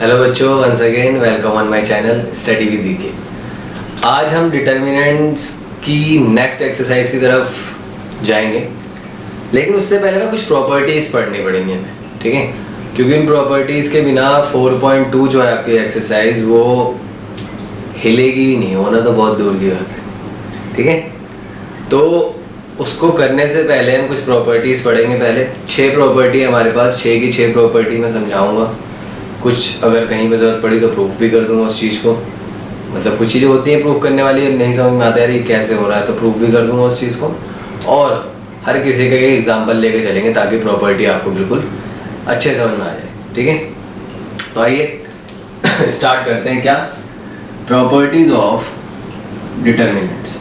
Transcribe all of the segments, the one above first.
Hello बच्चों, once again welcome on my channel study with K. आज हम determinants की नेक्स्ट एक्सरसाइज की तरफ जाएंगे, लेकिन उससे पहले ना कुछ प्रॉपर्टीज़ पढ़नी पड़ेंगी हमें, ठीक है? क्योंकि इन प्रॉपर्टीज़ के बिना 4.2 जो है आपकी एक्सरसाइज वो हिलेगी भी नहीं, होना तो बहुत दूर की बात है, ठीक है? तो उसको करने से पहले हम कुछ प्रॉपर्टीज़ पढ़ेंगे। पहले 6 प्रॉपर्टी हमारे पास, 6 की 6 प्रॉपर्टी मैं समझाऊंगा। कुछ अगर कहीं पर ज़रूरत पड़ी तो प्रूफ भी कर दूंगा उस चीज़ को। मतलब कुछ चीज़ें होती हैं प्रूफ करने वाली, नहीं समझ में आता यार ये कैसे हो रहा है, तो प्रूफ भी कर दूंगा उस चीज़ को। और हर किसी का एक एग्जाम्पल लेके चलेंगे ताकि प्रॉपर्टी आपको बिल्कुल अच्छे समझ में आ जाए, ठीक है? तो आइए स्टार्ट करते हैं। क्या प्रॉपर्टीज़ ऑफ डिटर्मिनेंट्स।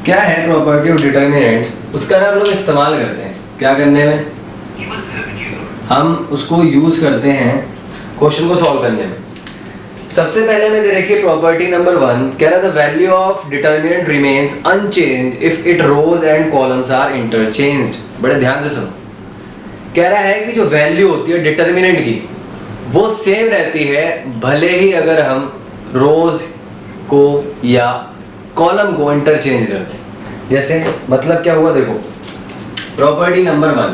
क्या है प्रॉपर्टी ऑफ डिटर्मिनेंट्स? उसका ना हम लोग इस्तेमाल करते हैं क्या करने में, हम उसको यूज करते हैं क्वेश्चन को सॉल्व करने में। सबसे पहले में दे रखी है प्रॉपर्टी नंबर 1, कह रहा था value of determinant remains unchanged if it rows and columns are interchanged. बड़े ध्यान से सुनो, कह रहा है कि जो वैल्यू होती है डिटर्मिनेंट की वो सेम रहती है भले ही अगर हम रोज को या कॉलम को इंटरचेंज कर दें। जैसे मतलब क्या हुआ, देखो प्रॉपर्टी नंबर 1,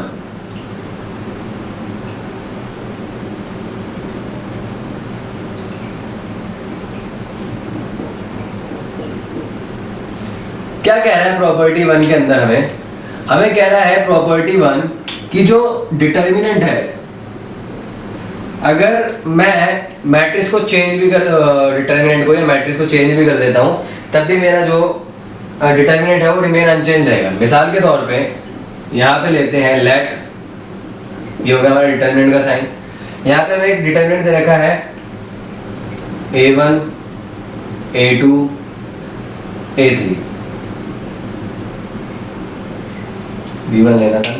क्या कह रहा है प्रॉपर्टी 1 के अंदर? हमें कह रहा है प्रॉपर्टी 1 की जो डिटर्मिनेंट है, अगर मैं मैट्रिक्स को चेंज भी कर डिटर्मिनेंट को या मैट्रिक्स को चेंज भी कर देता हूं तब भी मेरा जो डिटर्मिनेंट है वो रिमेन अनचेंज रहेगा। मिसाल के तौर पे यहाँ पे लेते हैं लेट, ये होगा हमारा डिटर्मिनेंट का साइन। यहाँ पे हमें एक डिटर्मिनेंट दे रखा है a1 a2 a3, b1 लेना था।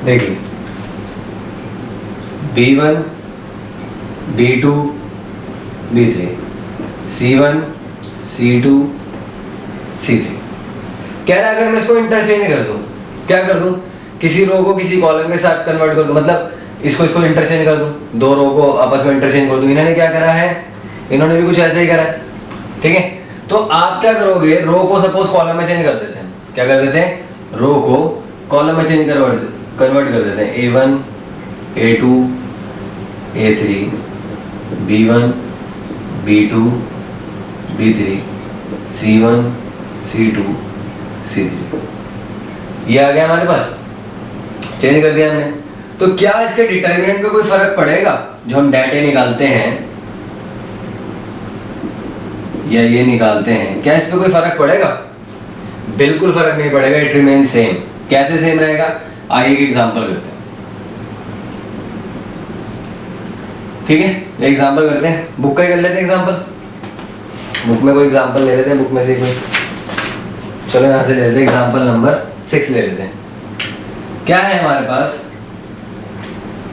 देखिए b1 b2 b3 c1 c2 c3। कह रहा है अगर मैं इसको इंटरचेंज कर दूं, क्या कर दूं, किसी रो को किसी कॉलम के साथ कन्वर्ट कर दूं, मतलब इसको इंटरचेंज कर दूं, दो रो को आपस में इंटरचेंज कर दूं। इन्होंने क्या करा है, इन्होंने भी कुछ ऐसे ही करा है, ठीक है? तो आप क्या करोगे, रो को सपोज कॉलम में चेंज कर देते हैं। क्या कर देते हैं, रो को कॉलम में चेंज कन्वर्ट कर देते हैं। a1 a2 a3 b1 b2 b3 c1 c2 c3। ये आ गया हमारे पास, चेंज कर दिया हमने। तो क्या इसके डिटर्मिनेंट पे कोई फर्क पड़ेगा जो हम डाटे निकालते हैं या ये निकालते हैं? क्या इस पे कोई फर्क पड़ेगा? बिल्कुल फर्क नहीं पड़ेगा, इट रिमेन सेम। कैसे सेम रहेगा, आइए एक एग्जांपल करते हैं, ठीक है? एग्जांपल करते हैं, बुक का ही कर लेते हैं एग्जांपल। बुक में कोई एग्जांपल ले लेते हैं, बुक में से कोई, चलो यहाँ से ले लेते हैं एग्जांपल नंबर 6 ले लेते हैं। क्या है हमारे पास,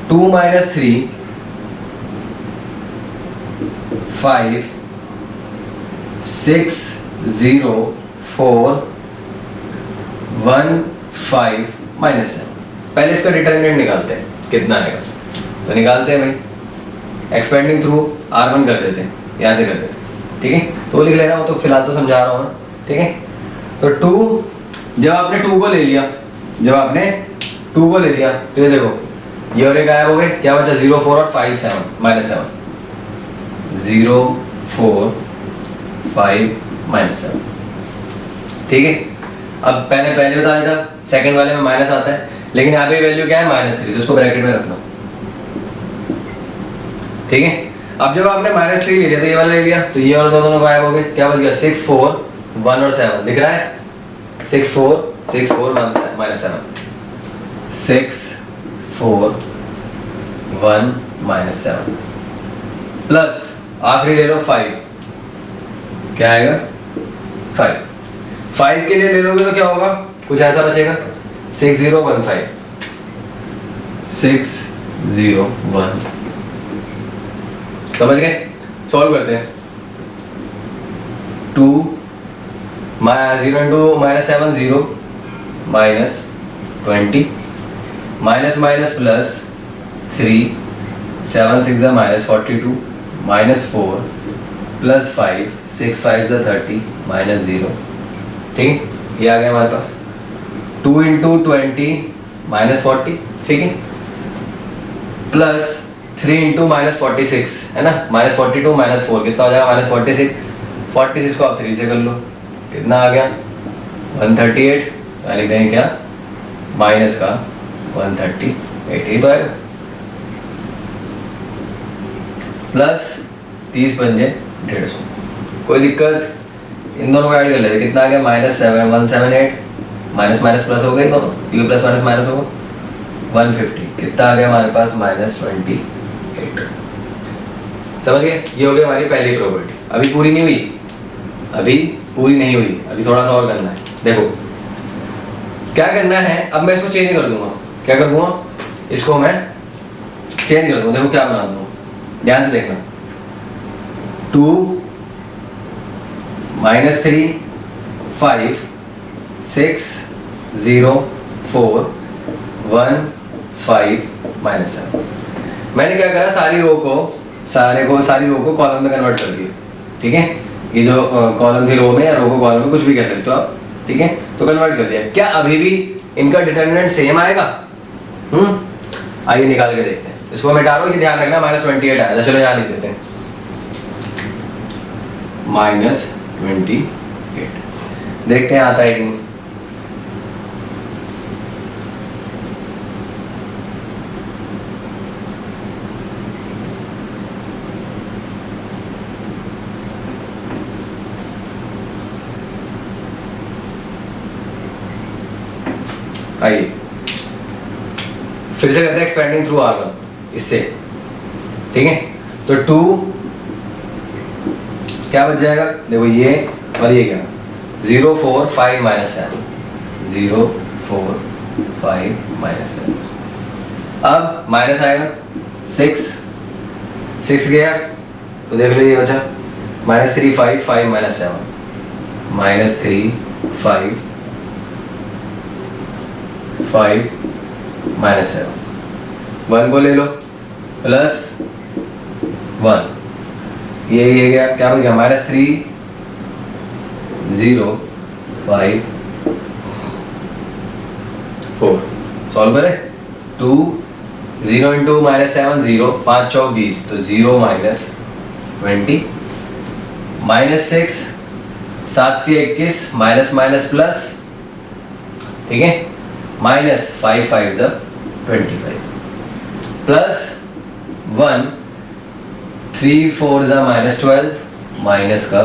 2 - 3 5 6 0 4 1 5 -7। पहले इसका डिटर्मिनेंट निकालते हैं, कितना आएगा तो निकालते हैं भाई, एक्सपेंडिंग थ्रू R1 कर देते हैं, यहाँ से कर देते हैं, ठीक है? तो लिख लेना, वो तो फिलहाल तो समझा रहा हूँ, ठीक है? तो 2, जब आपने 2 को ले लिया, तो ये देखो ये और एक गायब हो गए, क्या बचा, 0 4 और 5 7 -7, 0 4 5 -7, ठीक है? अब पहले बता देता, सेकंड वाले में माइनस आता है, लेकिन यहाँ पे वैल्यू क्या है, -3, तो उसको ब्रैकेट में रखना, ठीक है? अब जब आपने -3 ले लिया तो ये वाला ले लिया, तो ये और दोनों गायब हो गए, क्या बच गया, 6 4 1 और 7 दिख रहा है, 6 4 1 -7, 6 4 1 -7 प्लस आखिरी ले लो 5, क्या आएगा 5 के लिए ले लोगे तो क्या होगा, कुछ ऐसा बचेगा 6015 6 0 1। समझ गए? सॉल्व करते हैं। 2 0 into -7 0 -20 minus minus plus 3 7 6 -42 -4 plus 5 6 5 30 -0। ठीक है, ये आ गया हमारे पास। 2 इंटू 20 -40, ठीक है, प्लस 3 इंटू -46 है ना, -42 -4 कितना हो जाएगा -46। 46 को आप 3 से कर लो, कितना आ गया 138। लिख देंगे क्या, माइनस का 138, ये तो आएगा। प्लस 30 पंजे 150, कोई दिक्कत, इन दोनों को ऐड कर लेते, कितना आ गया -7 178, माइनस माइनस प्लस हो गई दोनों, ये प्लस माइनस माइनस होगा 150, कितना आ गया हमारे पास -28। समझ गए? ये हो गई हमारी पहली प्रॉपर्टी। अभी पूरी नहीं हुई, अभी पूरी नहीं हुई, अभी थोड़ा सा और करना है। देखो क्या करना है, अब मैं इसको चेंज कर दूंगा। क्या कर दूंगा, इसको मैं चेंज कर दूंगा। देखो क्या बना दूंगा, ध्यान से देखना। 2 -3 5 6 0 4 1 5 -7। मैंने क्या करा, सारी रो को कॉलम में कन्वर्ट कर दिया। ठीक है, ये जो कॉलम थी रो में या रो को कॉलम में, कुछ भी कह सकते हो आप। ठीक है, तो कन्वर्ट कर दिया। क्या अभी भी इनका डिटरमिनेंट सेम आएगा? आइए निकाल के देखते हैं। इसको मिटा रहा हूं, ये ध्यान रखना -28 आया था। चलो यहाँ लिख देते हैं -28, देखते हैं आता है कि नहीं। आइए फिर से करते हैं एक्सपेंडिंग थ्रू R1 इससे। ठीक है, तो 2 क्या बच जाएगा, देखो ये और ये क्या, 0 4 5 -7, 0 4 5 -7। अब माइनस आएगा 6 गया, तो देख लो ये बचा -3 5 5 -7, -3 5 5 -7। 1 को ले लो, प्लस 1, ये गया, क्या बच गया -3 0 5 4। सॉल्व करें, 2 0 इंटू -7 0, 5 चौक 20, तो 0 -20, -6 7 21, माइनस माइनस प्लस, ठीक है, -5 5 25, प्लस 1 3 4 -12, माइनस का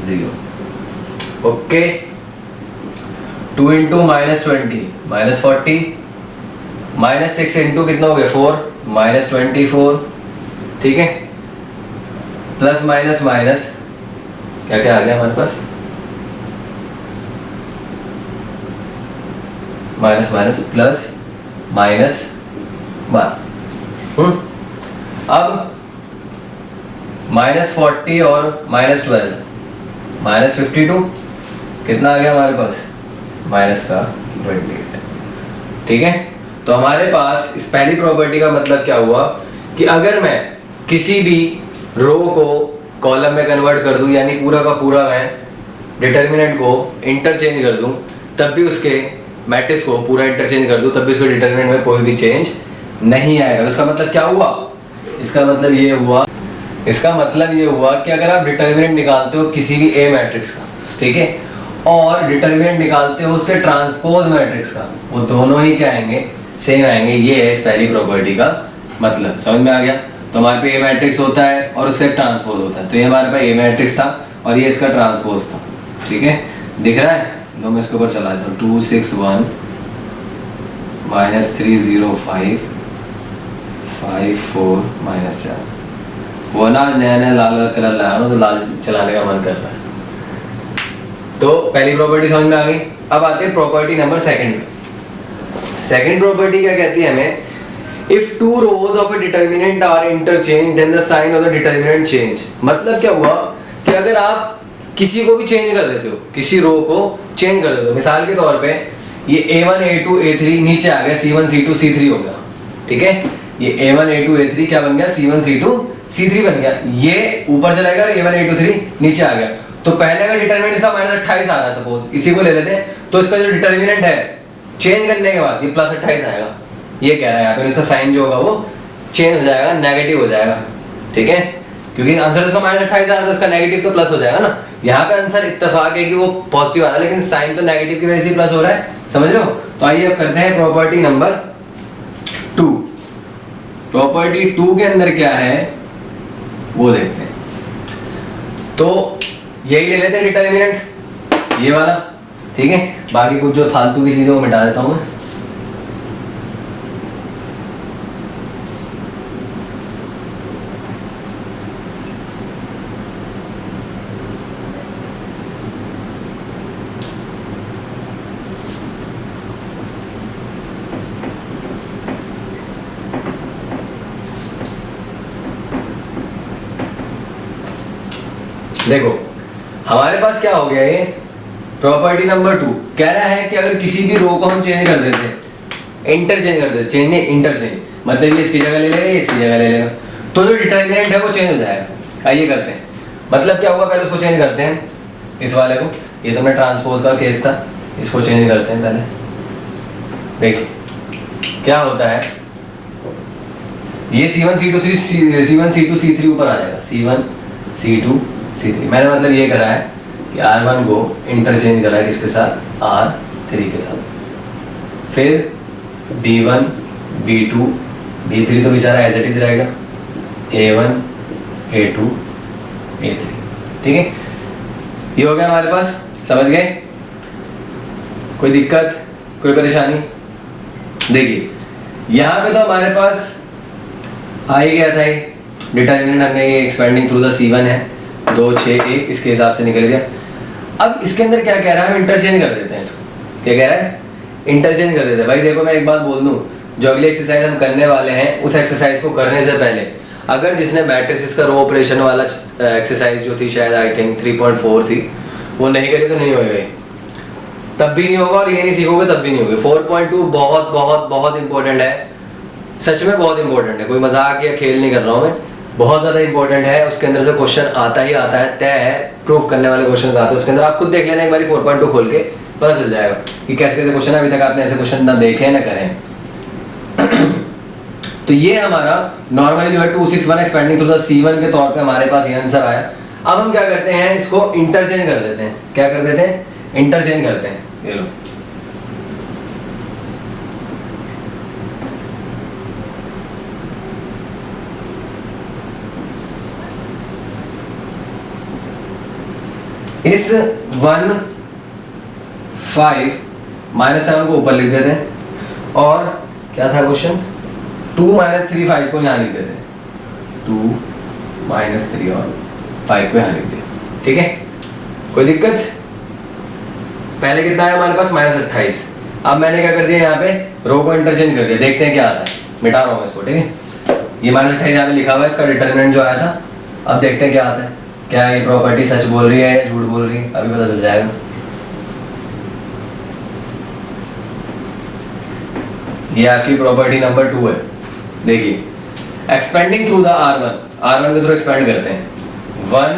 0। ओके, 2 इंटू -20 -40, -6 इंटू कितना हो गया 4, -24, ठीक है, प्लस माइनस माइनस क्या क्या आ गया हमारे पास, माइनस माइनस प्लस माइनस 1। अब -40 और -12, -52, कितना आ गया हमारे पास, माइनस का 28। ठीक है, तो हमारे पास इस पहली प्रॉपर्टी का मतलब क्या हुआ कि अगर मैं किसी भी रो को कॉलम में कन्वर्ट कर दूं, यानी पूरा का पूरा मैं डिटर्मिनेंट को इंटरचेंज कर दूं, तब भी उसके मैट्रिक्स को पूरा इंटरचेंज कर दूं, तब भी उसके डिटर्मिनेंट में कोई भी चेंज नहीं आएगा। तो इसका मतलब क्या हुआ, इसका मतलब ये हुआ कि अगर आप डिटर्मिनेंट निकालते हो किसी भी ए मैट्रिक्स का, ठीक है, और डिटर्मिनेंट निकालते हो उसके ट्रांसपोज मैट्रिक्स का, वो दोनों ही क्या आएंगे, सेम आएंगे। ये है इस पहली प्रॉपर्टी का मतलब, समझ में आ गया। तो हमारे पे ए मैट्रिक्स होता है और उसका ट्रांसपोज होता है, तो ये हमारे पास ए मैट्रिक्स था और ये इसका ट्रांसपोज था। ठीक है, दिख रहा है, लो मैं इसके ऊपर चला जाता हूँ, 2 6 1 -3 0 5 5 4 -7। वो ना नया नया लाल कलर लाया ना, तो लाल चलाने का मन कर रहा है। तो पहली प्रॉपर्टी समझ में आ गई। अब आते हैं प्रॉपर्टी नंबर सेकंड पे। सेकंड प्रॉपर्टी क्या कहती है हमें if two rows of a determinant are interchange then the sign of the determinant change. मतलब क्या हुआ कि अगर आप किसी को भी चेंज कर देते हो, किसी रो को चेंज कर देते हो, मिसाल के तौर पे ये a1 a2 a3 नीचे आ गया c1 c2 c3 हो गया, ठीक है, ये a1 a2 a3 क्या बन गया, c1 c2 c3 बन गया, ये ऊपर चला गया और a1 a2 3 नीचे आ गया। तो पहले का डिटर्मिनेंट इसका -28 आ रहा है, सपोज इसी को ले लेते हैं, तो इसका जो डिटर्मिनेंट है चेंज करने के बाद ये +28 आएगा, ये कह रहा है यहाँ पे, इसका साइन जो होगा वो चेंज हो जाएगा, नेगेटिव हो जाएगा, ठीक है, क्योंकि आंसर इसका -28 आ रहा है तो इसका नेगेटिव तो प्लस हो जाएगा ना। यहाँ पे आंसर इत्तेफाक है कि वो पॉजिटिव आ रहा है, लेकिन साइन तो नेगेटिव की वजह से प्लस हो रहा है, समझ रहे हो। तो आइए अब करते हैं प्रॉपर्टी नंबर 2। प्रॉपर्टी 2 के अंदर क्या है वो देखते हैं। तो यही ले लेते हैं डिटर्मिनेंट, ये वाला, ठीक है, बाकी कुछ जो फालतू की चीजें वो मिटा देता हूँ मैं। देखो हमारे पास क्या हो गया, ये प्रॉपर्टी नंबर 2 कह रहा है कि अगर किसी भी रो को हम चेंज कर देते हैं, इंटरचेंज कर देते, चेंज नहीं इंटरचेंज, मतलब ये इसकी जगह ले लेगा, ये इसकी जगह ले लेगा, तो जो डिटर्मिनेंट है वो चेंज हो जाएगा। आइए करते हैं, मतलब क्या होगा, पहले उसको चेंज करते हैं, इस वाले को, ये तो मैं ट्रांसपोज का केस था, इसको चेंज करते हैं पहले। देखिए क्या होता है, ये c1 c2 c3 ऊपर आ जाएगा, c1 c2 c3, मैंने मतलब ये करा है कि r1 को इंटरचेंज करा है किसके साथ, r3 के साथ, फिर b1 b2 b3 तो बेचारा एज इट इज रहेगा, a1 a2 a3, ठीक है, ये हो गया हमारे पास, समझ गए, कोई दिक्कत कोई परेशानी। देखिए यहाँ पे तो हमारे पास आ ही गया था, ये डिटर्मिनेंट हमने ये एक्सपेंडिंग थ्रू द c1 है 2 6 1, इसके हिसाब से निकल गया। अब इसके अंदर क्या कह रहा है, हम इंटरचेंज कर देते हैं इसको, क्या कह रहा है, इंटरचेंज कर देते हैं। भाई देखो मैं एक बात बोल दूं, जो अगली एक्सरसाइज हम करने वाले हैं उस एक्सरसाइज को करने से पहले अगर जिसने मैट्रिसेस का रो ऑपरेशन वाला एक्सरसाइज जो थी शायद आई थिंक 3.4 थी, वो नहीं करी तो नहीं होगा, तब भी नहीं होगा, और ये नहीं सीखोगे तब भी नहीं होगी। 4.2 बहुत बहुत बहुत इंपॉर्टेंट है, सच में बहुत इंपॉर्टेंट है, कोई मजाक या खेल नहीं कर रहा हूँ मैं, बहुत ज़्यादा इंपॉर्टेंट है। उसके अंदर से क्वेश्चन आता ही आता है, तय है, प्रूफ करने वाले क्वेश्चन आते हैं उसके अंदर, आप खुद देख लेना एक बार 4.2 खोल के, पता चल जाएगा कि कैसे कैसे क्वेश्चन, अभी तक आपने ऐसे क्वेश्चन ना देखे ना करें। तो ये हमारा नॉर्मली जो है 261 एक्सपेंडिंग थ्रू द c1 के तौर पे हमारे पास ये आंसर आया। अब हम क्या करते हैं, इसको इंटरचेंज कर देते हैं, क्या कर देते हैं, इंटरचेंज करते हैं, ये लो इस 1 5 -7 को ऊपर लिख देते हैं, और क्या था क्वेश्चन, 2 - 3 5 को यहाँ लिख देते हैं, 2 - 3 और 5 को यहाँ लिख दिया, ठीक है, कोई दिक्कत। पहले कितना है हमारे पास -28, अब मैंने क्या कर दिया, यहाँ पे रो को इंटरचेंज कर दिया, देखते हैं क्या आता है, मिटा रहा हूँ इसको, ठीक है, ये -28 यहाँ पे लिखा हुआ है, इसका डिटर्मिनेंट जो आया था, अब देखते हैं क्या आता है, क्या ये प्रॉपर्टी सच बोल रही है या झूठ बोल रही है, अभी पता चल जाएगा। ये आपकी प्रॉपर्टी नंबर 2 है, देखिए एक्सपेंडिंग थ्रू द r1 के थ्रू एक्सपेंड करते हैं, 1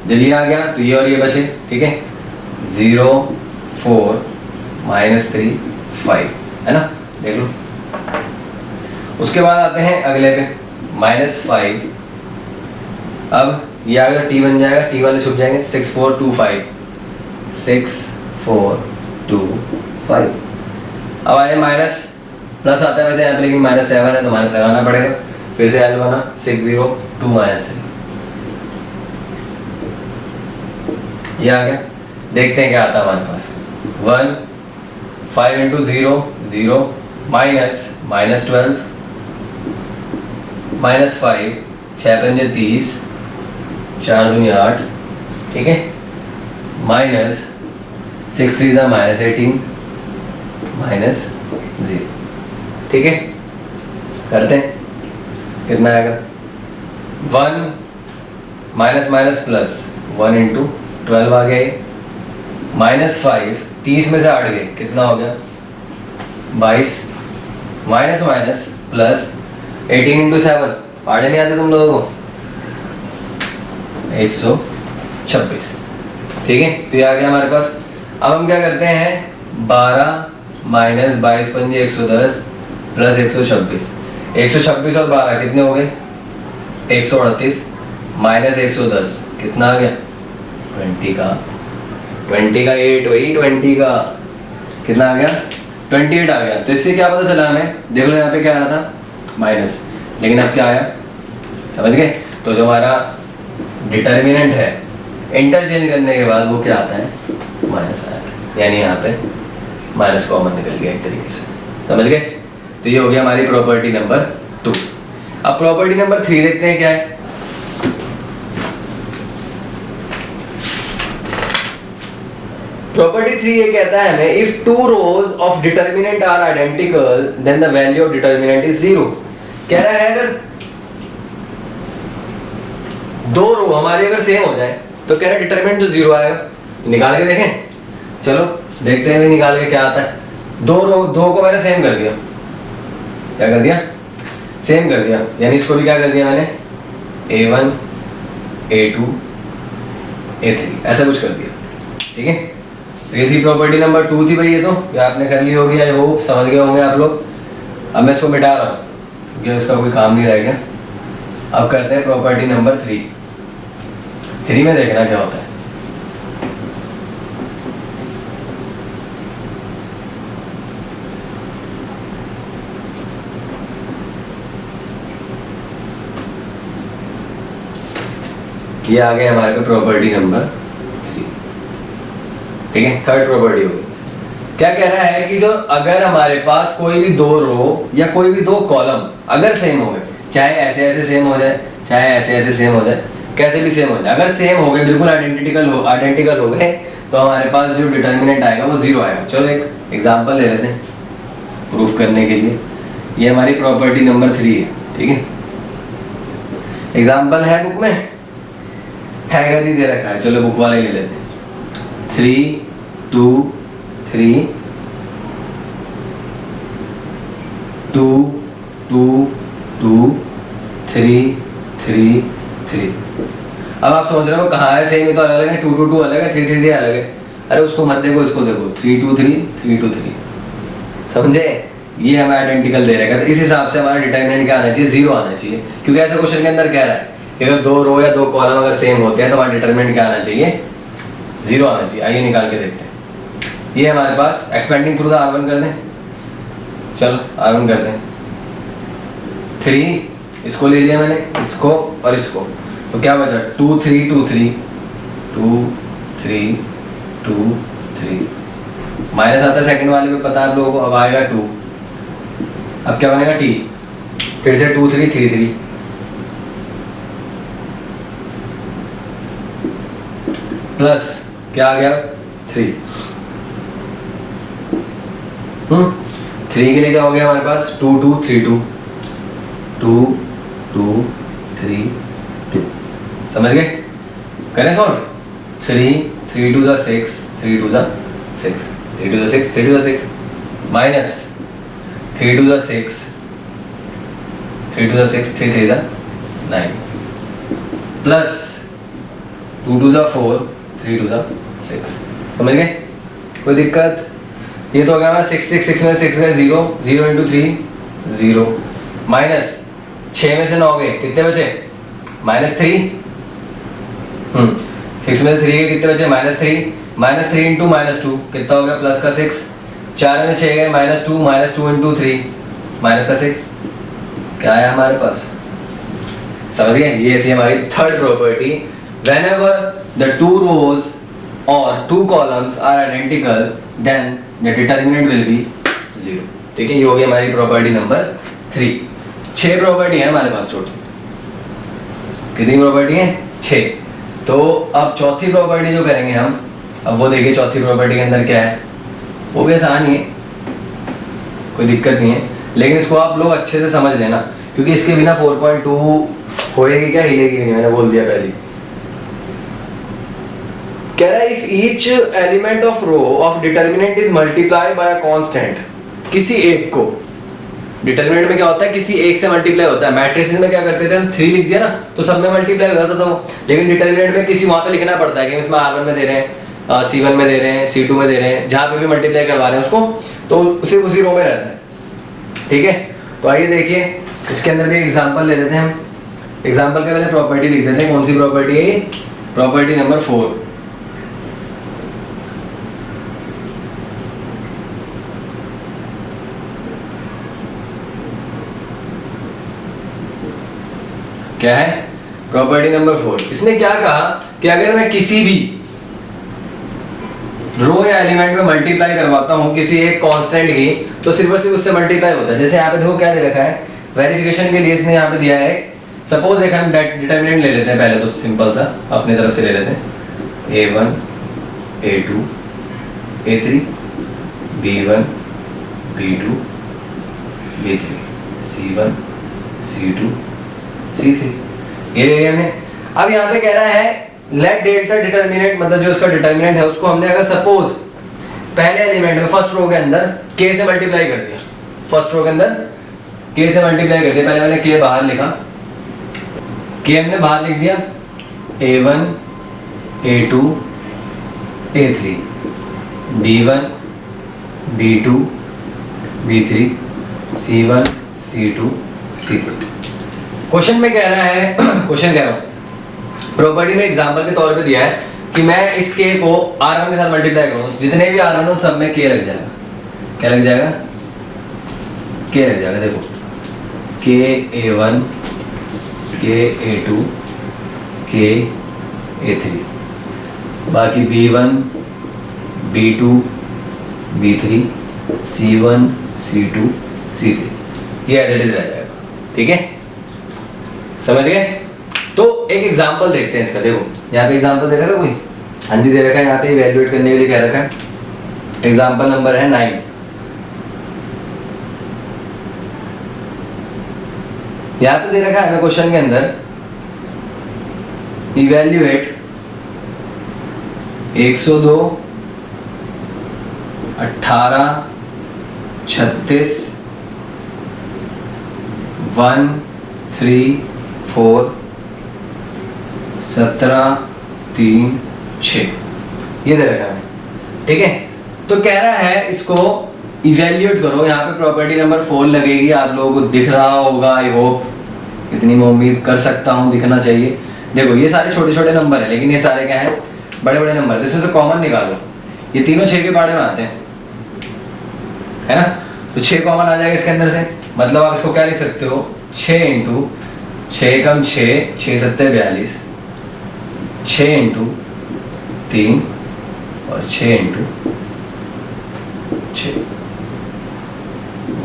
जब ये आ गया तो ये और ये बचे, ठीक है, 0 4 -3 5, है ना, देख लो। उसके बाद आते हैं अगले पे -5, अब ये आ गया t बन जाएगा, t वाले छुप जाएंगे, 6 4 2 5 6 4 2 5। अब आए माइनस, प्लस आता है वैसे यहाँ पे, लेकिन -7 है तो माइनस लगाना पड़ेगा, फिर से l बना 6 0 2 -3, ये आ गया, देखते हैं क्या आता है हमारे पास, 1 5 × 0 0 -12 -5 6 5 30 4 दूनी 8, ठीक है, -6 3 -18 -0, ठीक है, करते हैं, कितना आएगा 1 माइनस माइनस प्लस 1 इंटू 12 आ गया ये, -5 30 में से 8 गए, कितना हो गया 22, माइनस माइनस प्लस 18 इंटू 7, पढ़े नहीं आते तुम लोगों को, 126। ठीक है, तो ये आ गया हमारे पास। अब हम क्या करते हैं 12 माइनस 22 पंजे 110 प्लस 126, 126 और 12 कितने हो गए 138 माइनस 110 कितना आ गया 20 का 8 वही 20 का कितना आ गया 28 आ गया। तो इससे क्या पता चला हमें, देख लो यहाँ पे क्या आया था माइनस, लेकिन अब क्या आया समझ गए। तो जो हमारा डिटर्मिनेंट है इंटरचेंज करने के बाद वो क्या आता है माइनस आया था, यानी यहाँ पे माइनस कॉमन निकल गया एक तरीके से, समझ गए। तो ये हो गया हमारी प्रॉपर्टी नंबर 2। अब प्रॉपर्टी नंबर 3 देखते हैं क्या है। प्रॉपर्टी 3 ये कहता है हमें if two rows of determinant are identical then the value of determinant is 0। कह रहा है अगर दो रो हमारी अगर सेम हो जाए तो कह रहा है डिटर्मिनेंट तो 0 आएगा। तो निकाल के देखें, चलो देखते हैं निकाल के क्या आता है। दो को मैंने सेम कर दिया, क्या कर दिया सेम कर दिया, यानी इसको भी क्या कर दिया मैंने A1 A2 A3 ऐसा कुछ कर दिया। ठीक है, तो ये थी प्रॉपर्टी नंबर 2 थी भाई, ये तो ये आपने कर ली होगी, आई होप समझ गए होंगे आप लोग। अब मैं इसको मिटा रहा हूँ क्योंकि इसका कोई काम नहीं रहेगा। अब करते हैं प्रॉपर्टी नंबर 3 में देखना क्या होता है। ये आ गया हमारे पे प्रॉपर्टी नंबर 3। ठीक है, थर्ड प्रॉपर्टी होगी। क्या कह रहा है कि जो अगर हमारे पास कोई भी दो रो या कोई भी दो कॉलम अगर सेम हो गए, चाहे ऐसे ऐसे सेम हो जाए चाहे ऐसे ऐसे सेम हो जाए, कैसे भी सेम हो जाए, अगर सेम हो गए बिल्कुल आइडेंटिकल हो गए तो हमारे पास जो डिटर्मिनेंट आएगा वो 0 आएगा। चलो एक एग्जांपल ले लेते हैं प्रूफ करने के लिए। ये हमारी प्रॉपर्टी नंबर 3 है। ठीक है, एग्जांपल है बुक में हैगा जी दे रखा है, चलो बुक वाले ले लेते हैं। 3 2 3 2 2 2 3 3 3। अब आप सोच रहे हो कहाँ है सेम, ये तो अलग है, 2 2 2 अलग है, 3 3 3 अलग है। अरे उसको मत देखो, इसको देखो 3 2 3 3 2 3, समझे। ये हमें आइडेंटिकल दे रखा है, तो इस हिसाब से हमारा डिटरमिनेंट क्या आना चाहिए 0 आना चाहिए, क्योंकि ऐसे क्वेश्चन के अंदर कह रहा है अगर दो रो या दो कॉलम अगर सेम होते हैं तो हमारा डिटरमिनेंट क्या आना चाहिए 0 आना चाहिए। आइए निकाल के देखते हैं। ये हमारे पास एक्सपेंडिंग थ्रू द R1 कर दें, चलो R1 करते हैं। 3 इसको ले लिया मैंने, इसको और इसको, तो क्या बचा 2 3 2 3 2 3 2 3, माइनस आता है सेकंड वाले में पता है आप लोगों को। अब आएगा 2, अब क्या बनेगा T, फिर से 2 3 3 3 प्लस क्या आ गया 3। 3 के लिए क्या हो गया हमारे पास 2 2 3 2 2 2 3 2, समझ गए। करें सॉल्व। 3 3 2 6 3 2 6 3 2 6 3 2 6 माइनस 3 2 6 3 2 6 3 3 9 प्लस 2 2 4 3 2 6, समझ गए। कोई दिक्कत, ये तो हो गया हमारा 6 6 6 में 6 गए 0 0 इंटू 3 0, माइनस 6 में से 9 गए, कितने बचे -3। 6 में से 3 गए, कितने बचे -3 इंटू -2 कितना हो गया प्लस का 6, 4 में 6 गए -2 इंटू 3 माइनस का 6, क्या आया हमारे पास, समझ गए। ये थी हमारी third property. Whenever the two rows or two columns are identical, then the determinant will be 0। ठीक है, ये हो गई हमारी प्रॉपर्टी नंबर 3। 6 प्रॉपर्टी है हमारे पास टोटल, कितनी प्रॉपर्टी है 6। तो अब चौथी प्रॉपर्टी जो करेंगे हम, अब वो देखिए चौथी प्रॉपर्टी के अंदर क्या है, वो भी आसान ही है, कोई दिक्कत नहीं है। लेकिन इसको आप लोग अच्छे से समझ लेना, क्योंकि इसके बिना 4.2 होएगी क्या, हिलेगी नहीं, मैंने बोल दिया पहले। कह रहा है if each element of row of determinant is multiply by a constant, किसी एक को, डिटर्मिनेंट में क्या होता है, किसी एक से मल्टीप्लाई होता है। मैट्रिसेस में क्या करते थे हम, 3 लिख दिया ना तो सब में मल्टीप्लाई हो जाता था वो, लेकिन डिटर्मिनेंट में किसी वहां पे लिखना पड़ता है कि इसमें R1 में दे रहे हैं, C1 में दे रहे हैं, C2 में दे रहे हैं, जहां पे भी मल्टीप्लाई करवा रहे हैं उसको, तो सिर्फ उसी रो में रहता है। ठीक है, तो आइए देखिए इसके अंदर भी एग्जांपल ले लेते हैं हम। एग्जांपल के पहले प्रॉपर्टी लिख देते हैं, कौन सी प्रॉपर्टी है, प्रॉपर्टी नंबर 4। क्या है, प्रॉपर्टी नंबर 4। इसने क्या कहा कि अगर मैं किसी भी रो या एलिमेंट में मल्टीप्लाई करवाता हूं किसी एक कांस्टेंट की, तो सिर्फ और सिर्फ उससे मल्टीप्लाई होता है। जैसे यहाँ पे देखो क्या दे रखा है, वेरिफिकेशन के लिए इसने यहाँ पे दिया है, सपोज एक हम डिटर्मिनेंट ले लेते हैं, पहले तो सिंपल सा अपनी तरफ से ले लेते हैं, A1 A2 A3 B1 B2 B3 C1 C2 C3, ये ले लिया हमने। अब यहाँ पे कह रहा है लेट डेल्टा डिटर्मिनेंट, मतलब जो उसका डिटर्मिनेंट है उसको हमने अगर सपोज पहले एलिमेंट में फर्स्ट रो के अंदर k से मल्टीप्लाई कर दिया, फर्स्ट रो के अंदर k से मल्टीप्लाई कर दिया, पहले मैंने k बाहर लिखा, k हमने बाहर लिख दिया, A1 A2 A3 B1 B2 B3 C1 C2 C3। Question में कह रहा है क्वेश्चन कह रहा हूँ, प्रॉपर्टी में एग्जांपल के तौर पे दिया है कि मैं इस k को R1 के साथ मल्टीप्लाई करूँ, जितने भी R1 हो सब में k लग जाएगा। क्या लग जाएगा, k लग जाएगा। देखो k A1 k A2 k A3, बाकी B1 B2 B3 C1 C2 C3, ये एज इट इज रह जाएगा। ठीक है, समझ गए। तो एक एग्जांपल देखते हैं इसका। देखो यहाँ पे एग्जांपल दे रखा है कोई, हाँ जी दे रखा है, यहाँ पे इवैल्यूएट करने के लिए कह रखा है। एग्जांपल नंबर है 9। यहाँ पे दे रखा है ना क्वेश्चन के अंदर, इवैल्यूएट 102 18 36 1 3 4 17 3 6, ये दे रखा है। ठीक है, तो कह रहा है इसको इवैल्यूएट करो। यहाँ पे प्रॉपर्टी नंबर 4 लगेगी, आप लोगों को दिख रहा होगा, आई होप, इतनी मैं उम्मीद कर सकता हूँ दिखना चाहिए। देखो ये सारे छोटे छोटे नंबर है, लेकिन ये सारे क्या है, बड़े बड़े नंबर है। इसमें से कॉमन निकालो, ये तीनों 6 के पाड़े में आते हैं, है ना, तो 6 कॉमन आ जाएगा इसके अंदर से। मतलब आप इसको क्या लिख सकते हो, 6 इंटू 6 कम 6 6 7 42, 6 इंटू 3 और 6 इंटू 6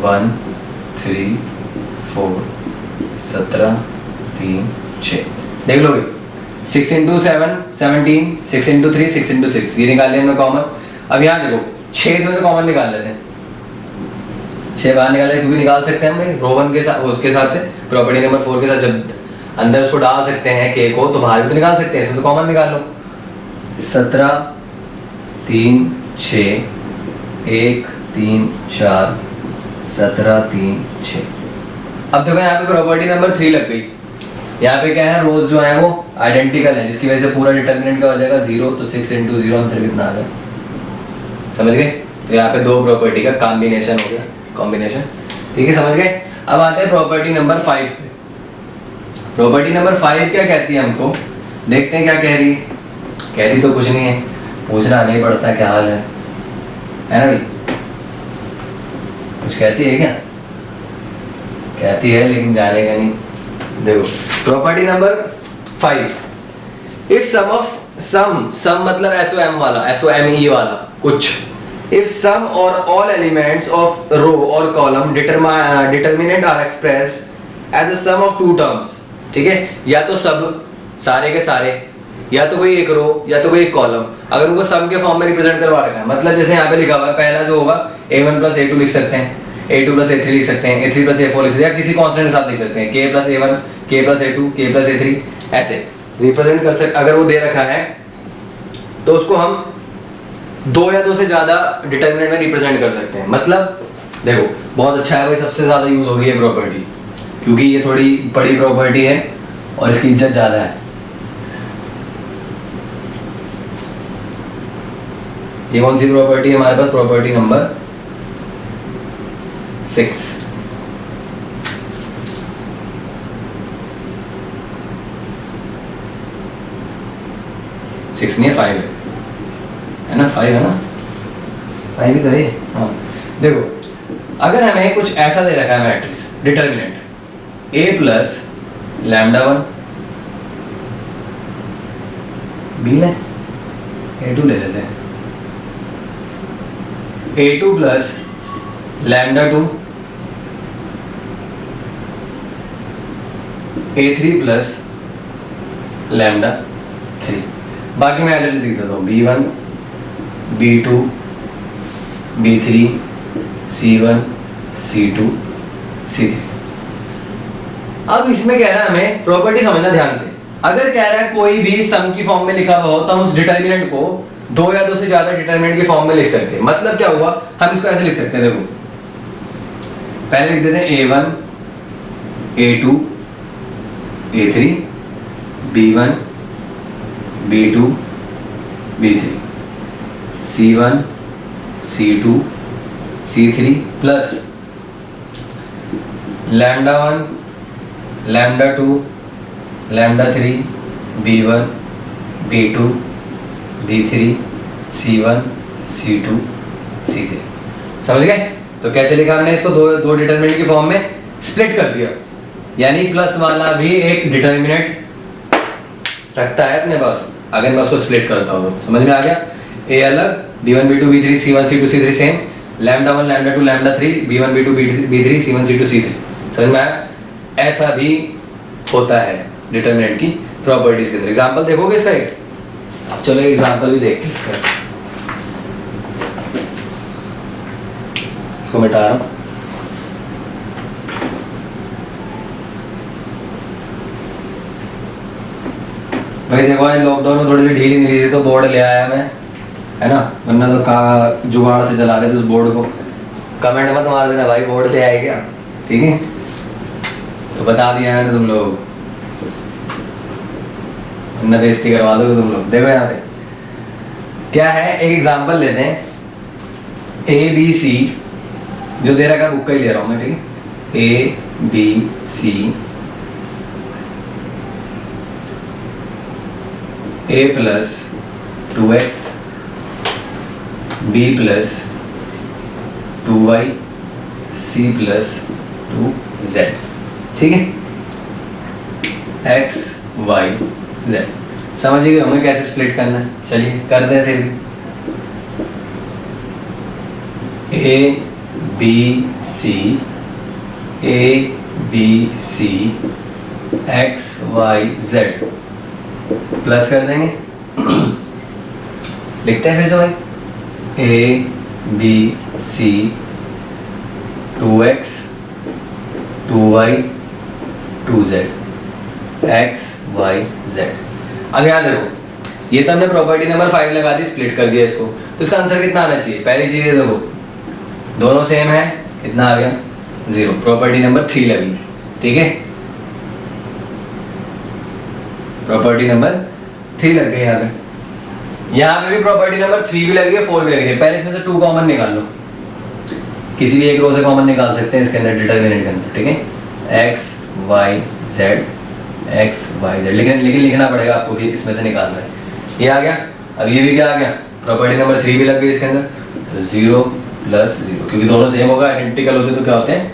1 3 4 17 3 6। देख लो भाई, 6 इंटू 7 17, 6 इंटू 3 6 इंटू 6, ये निकाल लिया हमने कॉमन। अब यहाँ देखो 6 इसमें से कॉमन निकाल लेते हैं, 6 बाहर निकाले क्योंकि निकाल सकते हैं हम भाई रो 1 के साथ, उसके हिसाब से प्रॉपर्टी नंबर 4 के साथ जब अंदर उसको डाल सकते हैं के को, तो बाहर भी तो निकाल सकते हैं, इसमें से कॉमन निकाल लो। 17 3 6 1 3 4 17 3 6। अब देखो यहाँ पे प्रॉपर्टी नंबर 3 लग गई। यहाँ पे क्या है, रोज जो है वो आइडेंटिकल है, जिसकी वजह से पूरा डिटर्मिनेंट का हो जाएगा 0, तो 6 इंटू 0 आंसर कितना आ गया, समझ गए। तो यहाँ पे 2 प्रॉपर्टी का कॉम्बिनेशन हो गया, कॉम्बिनेशन। ठीक है, समझ गए। अब आते हैं प्रॉपर्टी नंबर 5 पे। प्रॉपर्टी नंबर 5 क्या कहती है हमको, देखते हैं क्या कह रही है। कहती तो कुछ नहीं है, पूछना नहीं पड़ता क्या हाल है ना भाई। कुछ कहती है क्या, कहती है लेकिन जानेगा नहीं। देखो प्रॉपर्टी नंबर 5, इफ सम मतलब SOM वाला, SOME वाला कुछ, if sum or all elements of row or column determinant are expressed as a sum of 2 terms। ठीक है, या तो सब सारे के सारे, या तो कोई एक रो या तो कोई एक कॉलम, अगर उनको सम के फॉर्म में रिप्रेजेंट करवा रखा है, मतलब जैसे यहाँ पे लिखा हुआ है, पहला जो होगा A1 + A2 लिख सकते हैं, A2 प्लस A3 लिख सकते हैं, A3 प्लस A4 लिख सकते हैं, या किसी कांस्टेंट के साथ लिख सकते हैं, K plus A1, K plus A2, K plus A3, ऐसे रिप्रेजेंट कर सकते। अगर वो दे रखा है तो उसको हम 2 या 2 से ज़्यादा डिटर्मिनेंट में रिप्रेजेंट कर सकते हैं। मतलब देखो बहुत अच्छा है भाई, सबसे ज़्यादा यूज़ होगी ये प्रॉपर्टी, क्योंकि ये थोड़ी बड़ी प्रॉपर्टी है और इसकी इज्जत ज़्यादा है। ये कौन सी प्रॉपर्टी है हमारे पास? Property number 6। सिक्स नहीं है, 5 है ना, 5 है ना, 5 ही तो है। हाँ देखो, अगर हमें कुछ ऐसा दे रखा है matrix determinant A plus lambda 1, B ले, A2 ले लेते हैं, A2 plus lambda 2, A3 plus lambda 3। बाकी मैं ऐसे लिख देता हूँ, B1, B2, B3, C1, C2, C3। अब इसमें कह रहा है हमें प्रॉपर्टी समझना ध्यान से। अगर कह रहा है कोई भी सम की फॉर्म में लिखा हुआ हो तो हम उस डिटर्मिनेंट को 2 या 2 से ज्यादा डिटर्मिनेंट की फॉर्म में लिख सकते हैं। मतलब क्या हुआ, हम इसको ऐसे लिख सकते हैं, देखो पहले लिख देते हैं A1, A2, A3, B1, B2, B3, C1, C2, C3 plus lambda 1, lambda 2, lambda 3, B1, B2, B3, C1, C2, C3। समझ गए? तो कैसे लिखा हमने इसको? दो डिटर्मिनेंट की फॉर्म में स्प्लिट कर दिया, यानी प्लस वाला भी एक डिटर्मिनेंट रखता है अपने पास। अगर मैं उसको स्प्लिट करता हूँ तो समझ में आ गया? A अलग, B1, B2, B3, C1, C2, C3 same, lambda 1, lambda 2, lambda 3, B1, B2, B3, C1, C2, C3। समझ में आया? ऐसा भी होता है डिटर्मिनेंट की प्रॉपर्टीज के अंदर। एग्जांपल देखोगे इसका एक? चलो एग्जांपल भी देखते हैं इसका। इसको मिटा रहा हूँ। भाई देखो आज लॉकडाउन में थोड़ी सी ढीली मिली थी तो बोर्ड ले आया मैं, है ना, वरना तो का जुगाड़ से चला रहे थे उस बोर्ड को। कमेंट मत मार देना भाई बोर्ड ले आए क्या, ठीक है? तो बता दिया है तुम लोग, वरना बेइज्जती करवा दोगे तुम लोग। देखो यहाँ पे क्या है, एक एग्जांपल लेते हैं। ABC जो दे रखा है बुक का ही ले रहा हूँ मैं, ठीक है? ABC A plus 2x, B plus 2y, C plus 2z, ठीक है? X, Y, Z। समझिए हमें कैसे स्प्लिट करना है, चलिए कर दे फिर भी। ABC X, Y, Z plus कर देंगे। लिखते हैं फिर से भाई, ABC 2x 2y 2z x y z। अब यहाँ देखो, ये तो हमने प्रॉपर्टी नंबर 5 लगा दी, स्प्लिट कर दिया इसको, तो इसका आंसर कितना आना चाहिए? पहली चीज है देखो, दोनों सेम है, कितना आ गया? 0। प्रॉपर्टी नंबर 3 लगी, ठीक है? प्रॉपर्टी नंबर 3 लग गई यहाँ पे। यहाँ पे भी प्रॉपर्टी नंबर 3 भी लगी है, 4 भी लगी है। पहले इसमें से 2 कॉमन निकाल लो, किसी भी एक रो से कॉमन निकाल सकते हैं इसके अंदर, डिटर्मिनेंट के अंदर, ठीक है? x y z x y z, लेकिन लिखना पड़ेगा आपको कि इसमें से निकालना है। ये आ गया। अब ये भी क्या आ गया? प्रॉपर्टी नंबर 3 भी लग गई इसके अंदर, तो 0 प्लस 0, क्योंकि दोनों सेम होगा, आइडेंटिकल होते तो क्या होते हैं?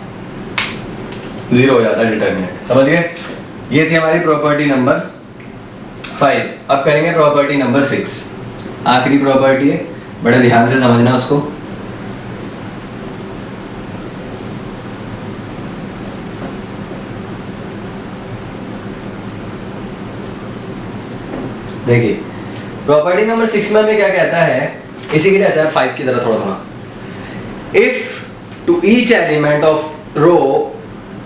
0 हो जाता है डिटर्मिनेंट। समझ गए? ये थी हमारी प्रॉपर्टी नंबर 5। अब करेंगे प्रॉपर्टी नंबर 6, आखिरी प्रॉपर्टी है, बड़े ध्यान से समझना उसको। देखिए प्रॉपर्टी नंबर 6 में हमें क्या कहता है, इसी के जैसा 5 की तरह थोड़ा थोड़ा। If two each element of row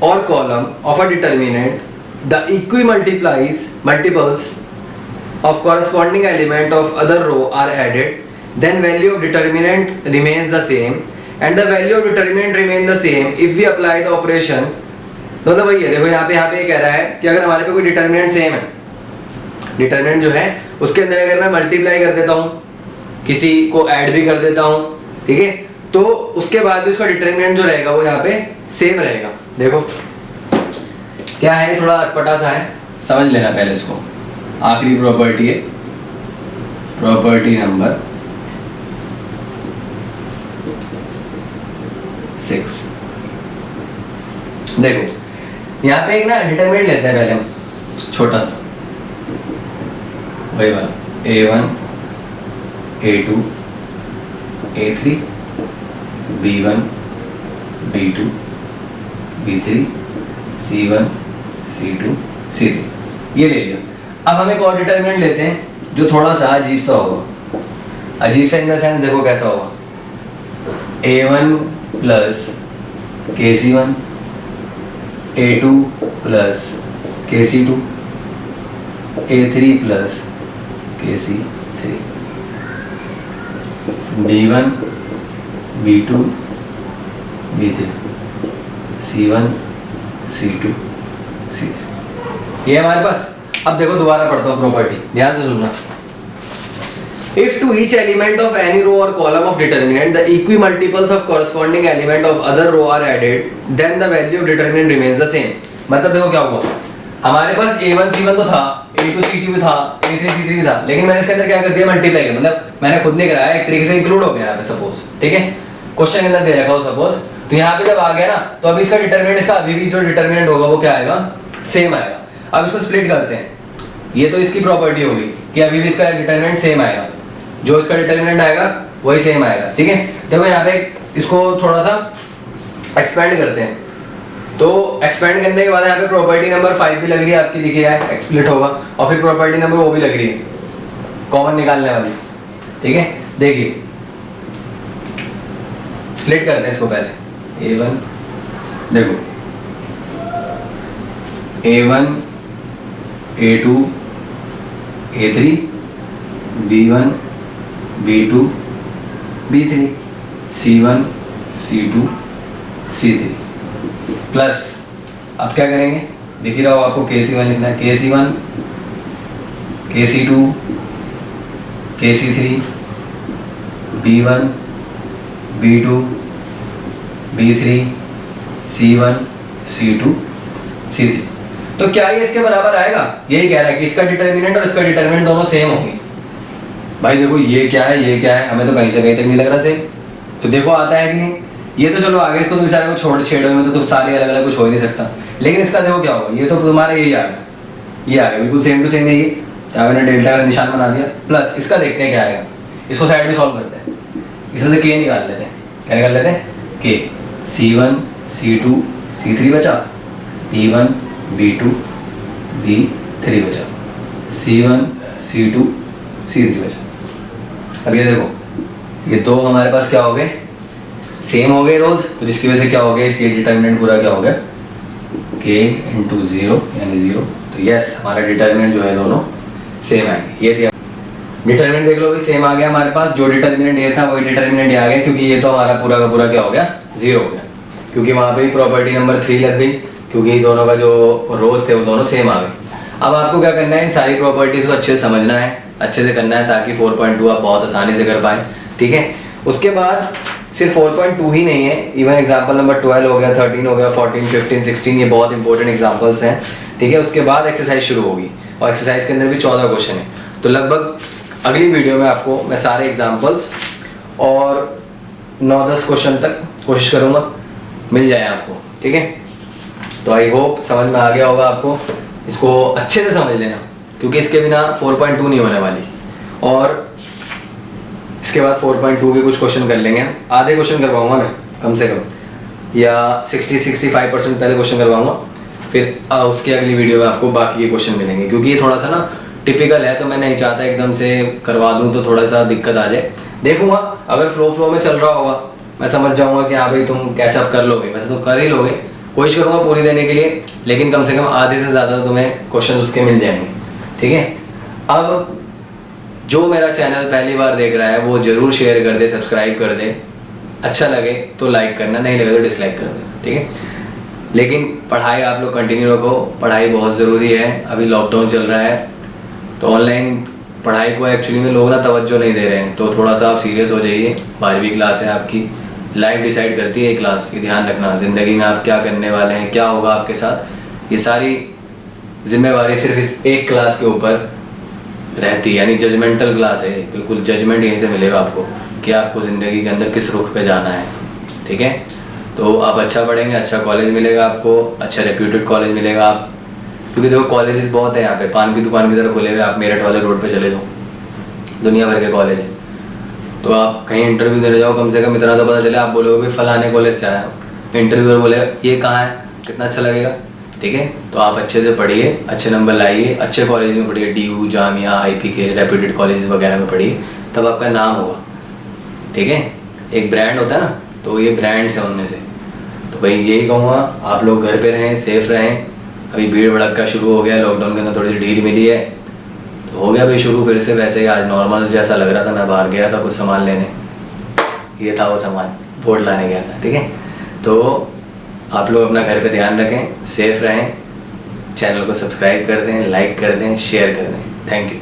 or column of a determinant, the multiples of corresponding element of other row are added, then value of determinant remains the same, and the value of determinant remain the same if we apply the operation. मतलब वही है, देखो यहाँ पे कह रहा है कि अगर हमारे पे कोई डिटर्मिनेंट सेम है, डिटर्मिनेंट जो है उसके अंदर अगर मैं मल्टीप्लाई कर देता हूँ, किसी को ऐड भी कर देता हूँ, ठीक है, तो उसके बाद भी उसका डिटर्मिनेंट जो रहेगा वो यहाँ पे सेम रहेगा। देखो क्या है, थोड़ा अटपटा सा है, समझ लेना पहले इसको। आखिरी प्रॉपर्टी है प्रॉपर्टी नंबर 6। देखो यहाँ पे एक ना डिटरमिनेंट लेते हैं पहले हम, छोटा सा वही वाला A1 A2 A3 B1 B2 B3 C1 C2 C3 ये ले लिया। अब हम एक और डिटरमिनेंट लेते हैं जो थोड़ा सा अजीब सा होगा। अजीब सा इन द सेंस देखो कैसा होगा, A1 plus KC1 A2 plus KC2 A3 plus KC3 B1 B2 B3 C1 C2 C3 ये हमारे पास। अब देखो दोबारा पढ़ता हूँ प्रॉपर्टी, ध्यान से सुनना। If to each element of any row or column of determinant the equimultiples of corresponding element of other row are added, then the value of determinant remains the same। मतलब देखो क्या हुआ, हमारे पास A1 C1 तो था, A2 C2 भी था, A3 C3 भी था, लेकिन मैंने इसके अंदर क्या कर दिया, मल्टीप्लाई कर, मतलब मैंने खुद नहीं कराया, एक तरीके से इंक्लूड हो गया यहाँ पे सपोज, ठीक है, क्वेश्चन के अंदर दे रखा हो सपोज, तो यहाँ पे जब आ गया ना तो अभी इसका डिटरमिनेंट, इसका अभी भी जो डिटरमिनेंट होगा वो क्या आएगा, सेम आएगा। अब इसको स्प्लिट करते हैं, ये तो इसकी प्रॉपर्टी होगी कि अभी भी इसका डिटरमिनेंट सेम आएगा, जो इसका डिटरमिनेंट आएगा वही सेम आएगा, ठीक है। देखो यहाँ पे इसको थोड़ा सा एक्सपेंड करते हैं, तो एक्सपेंड करने के बाद यहाँ पे प्रॉपर्टी नंबर 5 भी लग रही है आपकी, लिखी है एक्सप्लिट होगा, और फिर प्रॉपर्टी नंबर वो भी लग रही है कॉमन निकालने वाली, ठीक है। देखिए स्प्लिट करते हैं इसको पहले, A1 देखो A1 A2 A3 B1 B2 B3 C1 C2 C3 plus, अब क्या करेंगे, दिख ही रहा हो आपको, KC1 लिखना है, KC1 KC2 KC3 B1 B2 B3 C1 C2 C3। तो क्या ये इसके बराबर आएगा, यही कह रहा है कि इसका डिटरमिनेंट और इसका डिटरमिनेंट दोनों सेम होंगे। भाई देखो ये क्या है, ये क्या है, हमें तो कहीं से कहीं तक नहीं लग रहा सेम, तो देखो आता है कि नहीं, ये तो चलो आगे इसको तो बेचारे को छोड़ छेड़ो में तो सारे अलग अलग कुछ हो ही नहीं सकता, लेकिन इसका देखो क्या होगा, ये तो तुम्हारा यही आ गया, ये आ गया बिल्कुल सेम टू सेम, यही तो मैंने डेल्टा का निशान बना दिया। प्लस इसका देखते हैं क्या आएगा, इसको साइड में सॉल्व करते हैं, इसमें से K निकाल लेते हैं, क्या निकाल लेते हैं K, C1 C2 C3 बचा, B1 B2 B3 बचा, C1 C2 C3 बचा। अब ये देखो ये दो हमारे पास क्या हो गए, सेम हो गए रोज, तो जिसकी वजह से क्या हो गया, इसके डिटरमिनेंट पूरा क्या हो गया, K इंटू 0 यानी 0। तो यस हमारा डिटरमिनेंट जो है दोनों सेम आएंगे। ये थी डिटरमिनेंट, देख लो भी सेम आ गया हमारे पास, जो डिटरमिनेंट ये था वही डिटरमिनेंट ये आ गया, क्योंकि ये तो हमारा पूरा का पूरा क्या हो गया, 0 हो गया, क्योंकि वहाँ पे प्रॉपर्टी नंबर 3 लग गई, क्योंकि दोनों का जो रोज थे वो दोनों सेम आ गए। अब आपको क्या करना है, इन सारी प्रॉपर्टीज को अच्छे से समझना है, अच्छे से करना है, ताकि 4.2 आप बहुत आसानी से कर पाए, ठीक है। उसके बाद सिर्फ 4.2 ही नहीं है, इवन एग्जाम्पल नंबर 12 हो गया, 13 हो गया, 14 15 16, ये बहुत इंपॉर्टेंट एग्जाम्पल्स हैं, ठीक है। उसके बाद एक्सरसाइज शुरू होगी, और एक्सरसाइज के अंदर भी 14 क्वेश्चन है, तो लगभग अगली वीडियो में आपको मैं सारे एग्जाम्पल्स और 9-10 क्वेश्चन तक कोशिश करूँगा मिल जाए आपको, ठीक है। तो आई होप समझ में आ गया होगा आपको, इसको अच्छे से समझ लेना, क्योंकि इसके बिना 4.2 नहीं होने वाली, और इसके बाद 4.2 के कुछ क्वेश्चन कर लेंगे, आधे क्वेश्चन करवाऊंगा मैं कम से कम, या 60-65% पहले क्वेश्चन करवाऊंगा, फिर उसकी अगली वीडियो में आपको बाकी के क्वेश्चन मिलेंगे, क्योंकि ये थोड़ा सा ना टिपिकल है, तो मैं नहीं चाहता एकदम से करवा दूं तो थोड़ा सा दिक्कत आ जाए। देखूंगा अगर फ्लो में चल रहा होगा मैं समझ जाऊंगा कि हाँ भाई तुम कैचअप कर लोगे, वैसे तो कर ही लोगे, कोशिश करूंगा पूरी देने के लिए, लेकिन कम से कम आधे से ज़्यादा तो तुम्हें क्वेश्चन उसके मिल जाएंगे, ठीक है। अब जो मेरा चैनल पहली बार देख रहा है वो ज़रूर शेयर कर दे, सब्सक्राइब कर दे, अच्छा लगे तो लाइक करना, नहीं लगे तो डिसलाइक कर दे, ठीक है। लेकिन पढ़ाई आप लोग कंटिन्यू रखो, पढ़ाई बहुत ज़रूरी है। अभी लॉकडाउन चल रहा है तो ऑनलाइन पढ़ाई को एक्चुअली में लोग ना तवज्जो नहीं दे रहे हैं, तो थोड़ा सा आप सीरियस हो जाइए। 12वीं क्लास है आपकी, लाइफ डिसाइड करती है ये क्लास, ये ध्यान रखना। ज़िंदगी में आप क्या करने वाले हैं, क्या होगा आपके साथ, ये सारी जिम्मेवारी सिर्फ इस एक क्लास के ऊपर रहती है, यानी जजमेंटल क्लास है, बिल्कुल जजमेंट यहीं से मिलेगा आपको कि आपको ज़िंदगी के अंदर किस रुख पे जाना है, ठीक है। तो आप अच्छा पढ़ेंगे, अच्छा कॉलेज मिलेगा आपको, अच्छा रेप्यूटेड कॉलेज मिलेगा। आप क्योंकि देखो कॉलेजेस बहुत है यहाँ पे, पान की दुकान की तरह खुले हुए, आप मेरठ वाले रोड पे चले जाओ, दुनिया भर के कॉलेज है। तो आप कहीं इंटरव्यू देने जाओ, कम से कम इतना तो पता चले, आप बोलोगे भाई फलाने कॉलेज से आया हूँ, इंटरव्यूअर बोलेगा ये कहाँ है, कितना अच्छा लगेगा, ठीक है। तो आप अच्छे से पढ़िए, अच्छे नंबर लाइए, अच्छे कॉलेज में पढ़िए, DU, जामिया, IP के रेप्यूटेड कॉलेज वगैरह में पढ़िए, तब आपका नाम होगा, ठीक है। एक ब्रांड होता है ना, तो ये ब्रांड्स हैं उनमें से। तो भाई यही कहूँगा, आप लोग घर पे रहें, सेफ रहें। अभी भीड़ भड़का शुरू हो गया, लॉकडाउन के अंदर थोड़ी सी ढील मिली है, तो हो गया भाई शुरू फिर से। वैसे ही आज नॉर्मल जैसा लग रहा था, मैं बाहर गया था कुछ सामान लेने, ये था वो सामान, बोर्ड लाने गया था, ठीक है। तो आप लोग अपना घर पे ध्यान रखें, सेफ रहें, चैनल को सब्सक्राइब कर दें, लाइक कर दें, शेयर कर दें। Thank you.